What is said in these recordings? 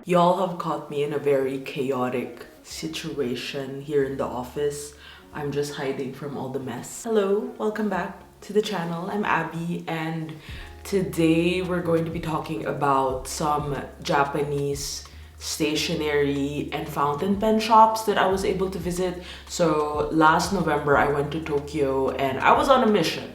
Y'all have caught me in a very chaotic situation here in the office. I'm just hiding from all the mess. Hello, welcome back to the channel. I'm Abby, and today we're going to be talking about some Japanese stationery and fountain pen shops that I was able to visit. So last November I went to Tokyo and I was on a mission.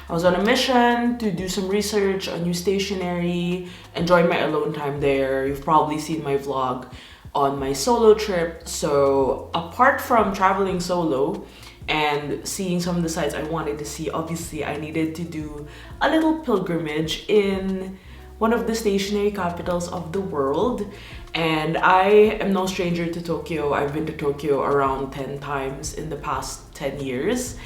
I was on a mission to do some research on new stationery, enjoy my alone time there. You've probably seen my vlog on my solo trip. So apart from traveling solo and seeing some of the sites I wanted to see, obviously I needed to do a little pilgrimage in one of the stationery capitals of the world. And I am no stranger to Tokyo. I've been to Tokyo around 10 times in the past 10 years.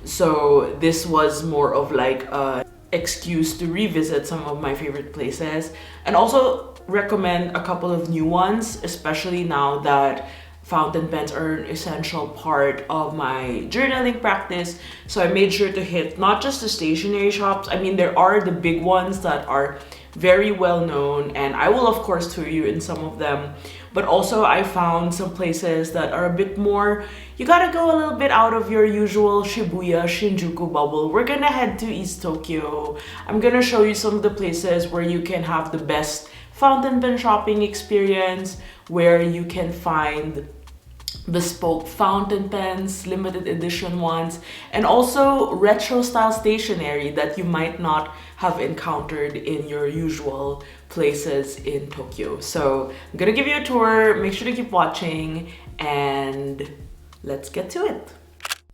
So this was more of like an excuse to revisit some of my favorite places and also recommend a couple of new ones, especially now that fountain pens are an essential part of my journaling practice. So I made sure to hit not just the stationery shops. I mean, there are the big ones that are very well known, and I will of course tour you in some of them, but also I found some places that are a bit more, you gotta go a little bit out of your usual Shibuya, Shinjuku bubble. We're gonna head to East Tokyo. I'm gonna show you some of the places where you can have the best fountain pen shopping experience, where you can find bespoke fountain pens, limited edition ones, and also retro style stationery that you might not have encountered in your usual places in Tokyo. So I'm gonna give you a tour. Make sure to keep watching and let's get to it.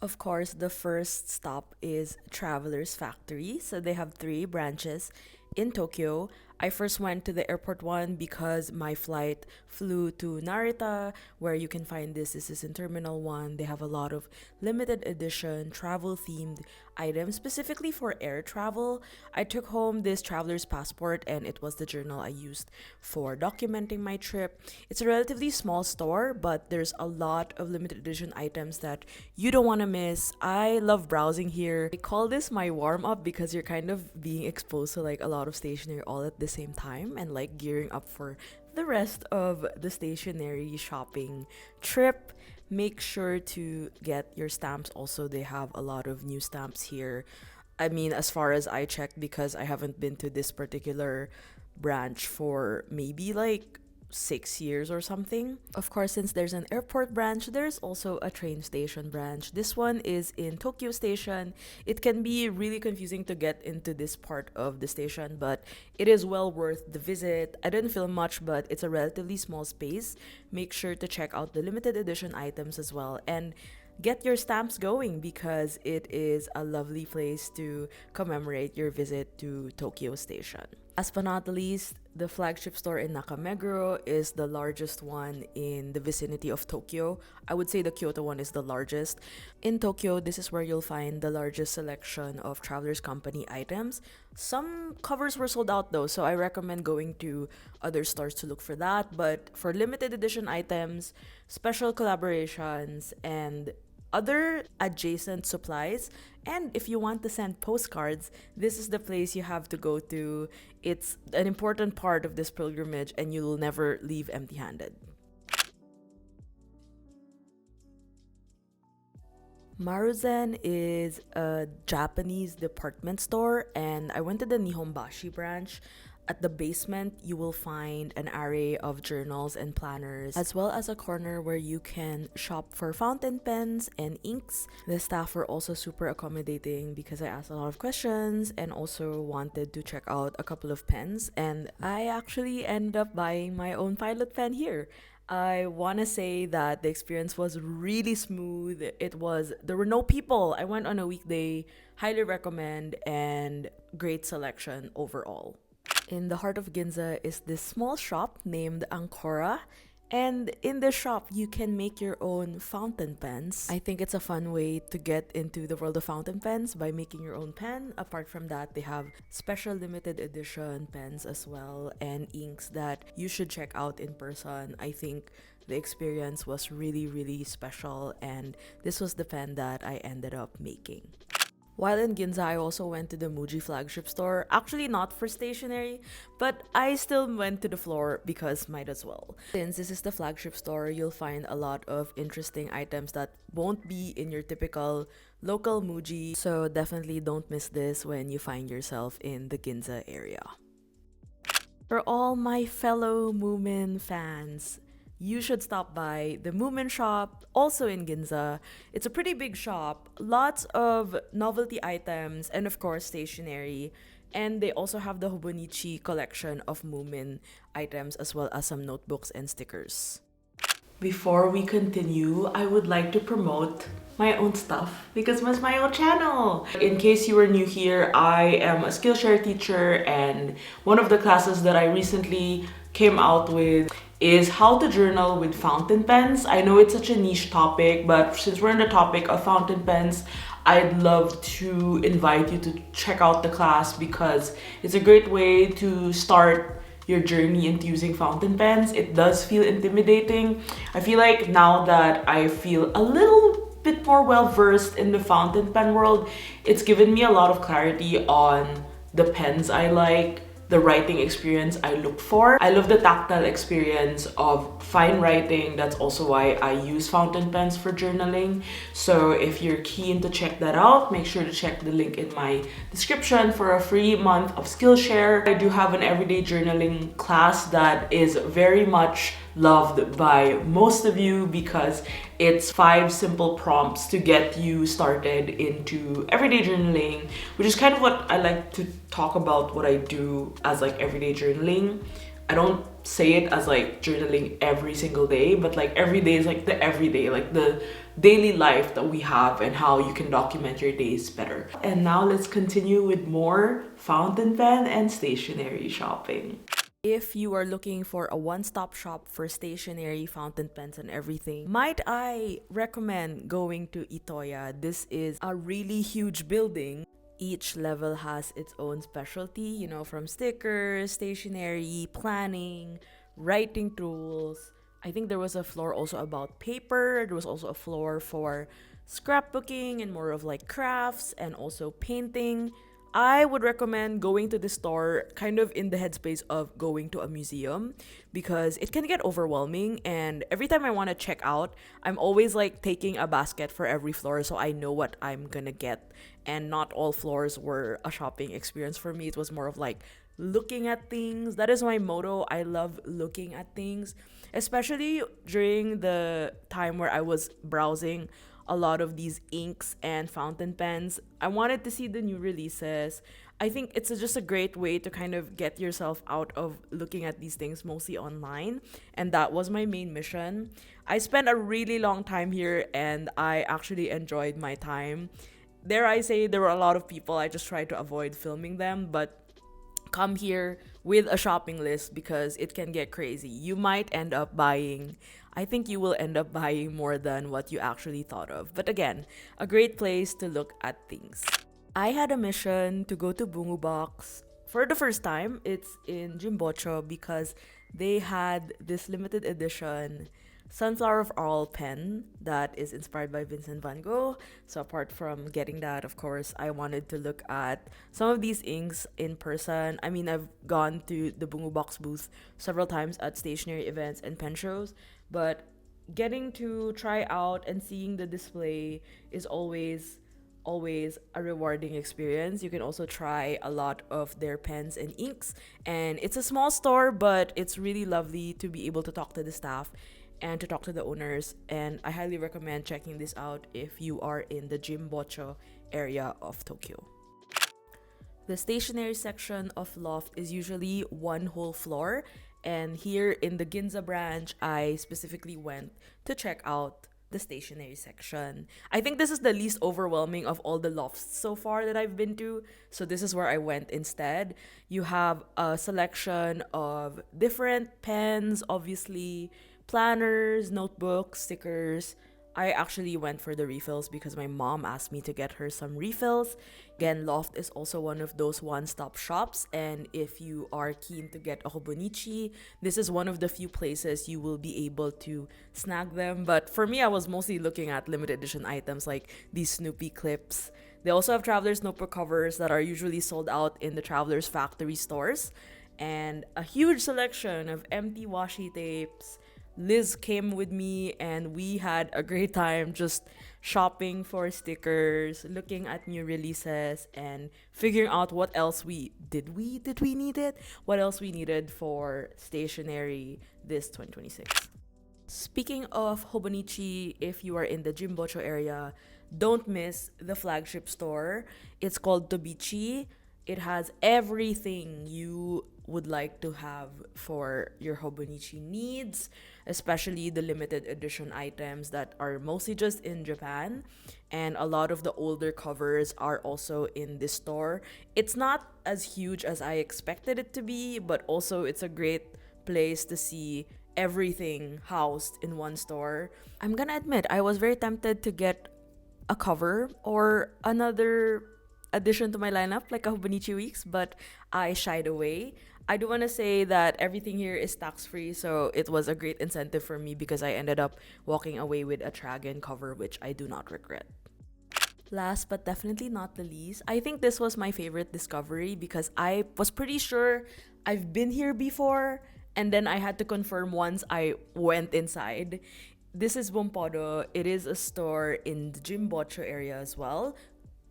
Of course, the first stop is Traveler's Factory. So they have 3 branches in Tokyo. I first went to the airport one because my flight flew to Narita, where you can find this. This is in Terminal 1. They have a lot of limited edition travel themed items specifically for air travel. I took home this traveler's passport and it was the journal I used for documenting my trip. It's a relatively small store, but there's a lot of limited edition items that you don't want to miss. I love browsing here. I call this my warm up because you're kind of being exposed to like a lot of stationery all at the same time and like gearing up for the rest of the stationery shopping trip. Make sure to get your stamps. Also, they have a lot of new stamps here. I mean, as far as I checked, because I haven't been to this particular branch for maybe like 6 years or something. Of course, since there's an airport branch, there's also a train station branch. This one is in Tokyo Station. It can be really confusing to get into this part of the station, but it is well worth the visit. I didn't film much, but it's a relatively small space. Make sure to check out the limited edition items as well and get your stamps going because it is a lovely place to commemorate your visit to Tokyo Station. Last but not least, the flagship store in Nakameguro is the largest one in the vicinity of Tokyo. I would say the Kyoto one is the largest. In Tokyo, this is where you'll find the largest selection of Travelers Company items. Some covers were sold out though, so I recommend going to other stores to look for that. But for limited edition items, special collaborations, and other adjacent supplies, and if you want to send postcards, this is the place you have to go to. It's an important part of this pilgrimage and you'll never leave empty-handed. Maruzen is a Japanese department store, and I went to the Nihonbashi branch. At the basement, you will find an array of journals and planners, as well as a corner where you can shop for fountain pens and inks. The staff were also super accommodating because I asked a lot of questions and also wanted to check out a couple of pens. And I actually ended up buying my own pilot pen here. I want to say that the experience was really smooth. There were no people. I went on a weekday, highly recommend, and great selection overall. In the heart of Ginza is this small shop named Ancora, and in this shop you can make your own fountain pens. I think it's a fun way to get into the world of fountain pens by making your own pen. Apart from that, they have special limited edition pens as well and inks that you should check out in person. I think the experience was really, really special, and this was the pen that I ended up making. While in Ginza, I also went to the Muji flagship store. Actually, not for stationery, but I still went to the floor because might as well. Since this is the flagship store, you'll find a lot of interesting items that won't be in your typical local Muji. So definitely don't miss this when you find yourself in the Ginza area. For all my fellow Moomin fans, you should stop by the Moomin shop, also in Ginza. It's a pretty big shop, lots of novelty items, and of course, stationery. And they also have the Hobonichi collection of Moomin items, as well as some notebooks and stickers. Before we continue, I would like to promote my own stuff because it's my own channel. In case you are new here, I am a Skillshare teacher, and one of the classes that I recently came out with is how to journal with fountain pens. I know it's such a niche topic, but since we're on the topic of fountain pens, I'd love to invite you to check out the class because it's a great way to start your journey into using fountain pens. It does feel intimidating. I feel like now that I feel a little bit more well versed in the fountain pen world, it's given me a lot of clarity on the pens I like, the writing experience I look for. I love the tactile experience of fine writing. That's also why I use fountain pens for journaling. So if you're keen to check that out, make sure to check the link in my description for a free month of Skillshare. I do have an everyday journaling class that is very much loved by most of you because it's 5 simple prompts to get you started into everyday journaling, which is kind of what I like to talk about what I do as like everyday journaling. I don't say it as like journaling every single day, but like every day is like the everyday, like the daily life that we have and how you can document your days better. And now let's continue with more fountain pen and stationery shopping. If you are looking for a one-stop shop for stationery, fountain pens, and everything, might I recommend going to Itoya. This is a really huge building. Each level has its own specialty, you know, from stickers, stationery, planning, writing tools. I think there was a floor also about paper. There was also a floor for scrapbooking and more of like crafts and also painting. I would recommend going to the store kind of in the headspace of going to a museum because it can get overwhelming, and every time I want to check out, I'm always like taking a basket for every floor so I know what I'm gonna get. And not all floors were a shopping experience for me. It was more of like looking at things. That is my motto. I love looking at things, especially during the time where I was browsing a lot of these inks and fountain pens. I wanted to see the new releases. I think it's just a great way to kind of get yourself out of looking at these things mostly online, and that was my main mission. I spent a really long time here and I actually enjoyed my time. Dare I say, there were a lot of people. I just tried to avoid filming them, but come here with a shopping list because it can get crazy. You might end up buying, I think you will end up buying more than what you actually thought of. But again, a great place to look at things. I had a mission to go to Bungu Box for the first time. It's in Jimbocho because they had this limited edition Sunflower of Oral pen that is inspired by Vincent van Gogh. So apart from getting that, of course, I wanted to look at some of these inks in person. I mean, I've gone to the Bungu Box booth several times at stationery events and pen shows, but getting to try out and seeing the display is always a rewarding experience. You can also try a lot of their pens and inks, and it's a small store, but it's really lovely to be able to talk to the staff and to talk to the owners, and I highly recommend checking this out if you are in the Jimbocho area of Tokyo. The stationery section of Loft is usually one whole floor, and here in the Ginza branch, I specifically went to check out the stationery section. I think this is the least overwhelming of all the lofts so far that I've been to, so this is where I went instead. You have a selection of different pens, obviously, planners, notebooks, stickers. I actually went for the refills because my mom asked me to get her some refills. Again, Loft is also one of those one-stop shops, and if you are keen to get a Hobonichi, this is one of the few places you will be able to snag them. But for me, I was mostly looking at limited edition items like these Snoopy clips They also have Traveler's notebook covers that are usually sold out in the Traveler's factory stores, and a huge selection of empty washi tapes. Liz came with me and we had a great time just shopping for stickers, looking at new releases, and figuring out what else we need it? What else we needed for stationery this 2026. Speaking of Hobonichi, if you are in the Jimbocho area, don't miss the flagship store. It's called Tobichi. It has everything you would like to have for your Hobonichi needs, especially the limited edition items that are mostly just in Japan. And a lot of the older covers are also in this store. It's not as huge as I expected it to be, but also it's a great place to see everything housed in one store. I'm gonna admit, I was very tempted to get a cover or another addition to my lineup, like a Hobonichi Weeks, but I shied away. I do want to say that everything here is tax-free, so it was a great incentive for me because I ended up walking away with a Dragon cover, which I do not regret. Last but definitely not the least, I think this was my favorite discovery because I was pretty sure I've been here before, and then I had to confirm once I went inside. This is Bumpodo. It is a store in the Jimbocho area as well,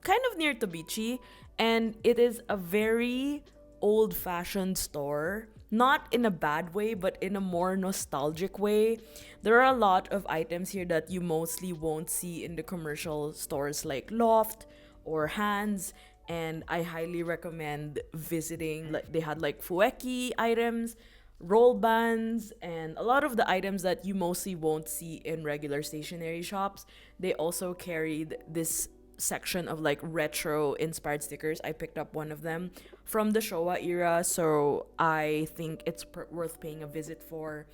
kind of near Tobichi, and it is a very old-fashioned store, not in a bad way but in a more nostalgic way. There are a lot of items here that you mostly won't see in the commercial stores like Loft or Hands, and I highly recommend visiting. Like, they had like fueki items, roll bands, and a lot of the items that you mostly won't see in regular stationery shops. They also carried this section of like retro inspired stickers. I picked up one of them from the Showa era, so I think it's worth paying a visit for,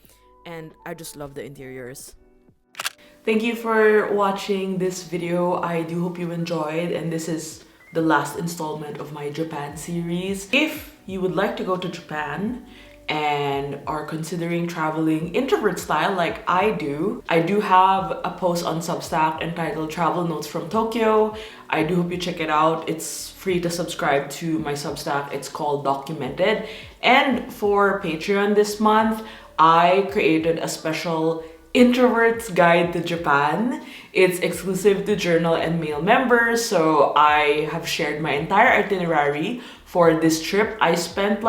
and I just love the interiors. Thank you for watching this video. I do hope you enjoyed, and this is the last installment of my Japan series. If you would like to go to Japan and are considering traveling introvert style like I do have a post on Substack entitled Travel Notes from Tokyo. I do hope you check it out. It's free to subscribe to my Substack. It's called Documented. And for Patreon this month, I created a special Introvert's Guide to Japan. It's exclusive to Journal and Mail members, so I have shared my entire itinerary for this trip. I spent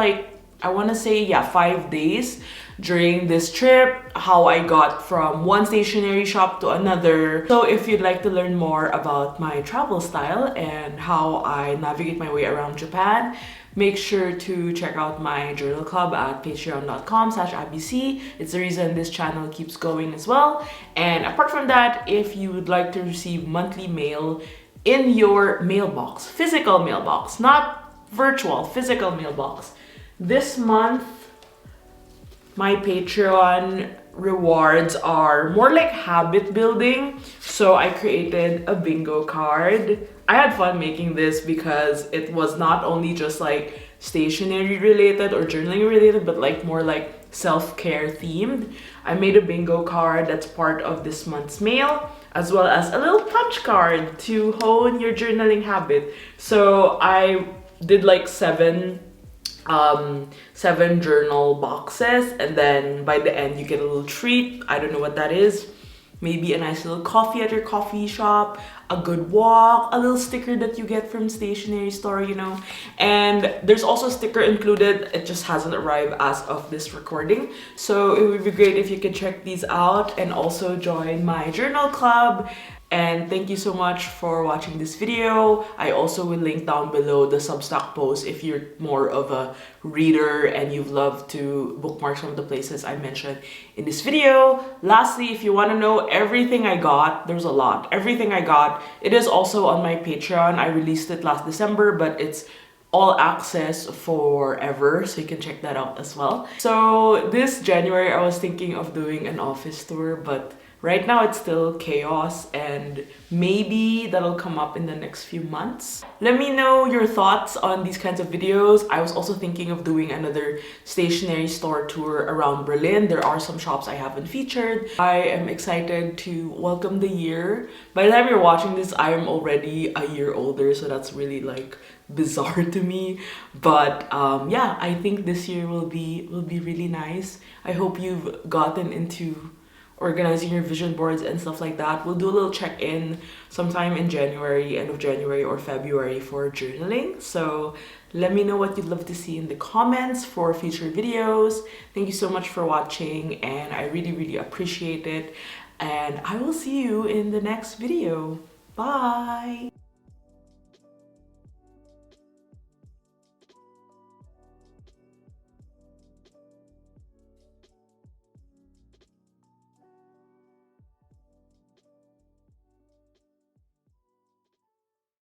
I want to say 5 days during this trip, how I got from one stationery shop to another. So if you'd like to learn more about my travel style and how I navigate my way around Japan, make sure to check out my journal club at patreon.com/abc. It's the reason this channel keeps going as well. And apart from that, if you would like to receive monthly mail in your mailbox, physical mailbox, not virtual, physical mailbox, this month, my Patreon rewards are more like habit building. So I created a bingo card. I had fun making this because it was not only just like stationery related or journaling related, but like more like self-care themed. I made a bingo card that's part of this month's mail, as well as a little punch card to hone your journaling habit. So I did like seven journal boxes, and then by the end you get a little treat. I don't know what that is. Maybe a nice little coffee at your coffee shop, a good walk, a little sticker that you get from stationery store, you know. And there's also a sticker included. It just hasn't arrived as of this recording. So it would be great if you could check these out and also join my journal club. And thank you so much for watching this video. I also will link down below the Substack post if you're more of a reader and you've loved to bookmark some of the places I mentioned in this video. Lastly, if you want to know everything I got, there's a lot. Everything I got, it is also on my Patreon. I released it last December, but it's all access forever, so you can check that out as well. So this January, I was thinking of doing an office tour, but Right now it's still chaos, and maybe that'll come up in the next few months. Let me know your thoughts on these kinds of videos. I was also thinking of doing another stationery store tour around Berlin. There are some shops I haven't featured. I am excited to welcome the year. By the time you're watching this, I am already a year older, so that's really like bizarre to me. But yeah, I think this year will be really nice. I hope you've gotten into organizing your vision boards and stuff like that. We'll do a little check-in sometime in January, end of January or February for journaling. So let me know what you'd love to see in the comments for future videos. Thank you so much for watching, and I really appreciate it. And I will see you in the next video. Bye!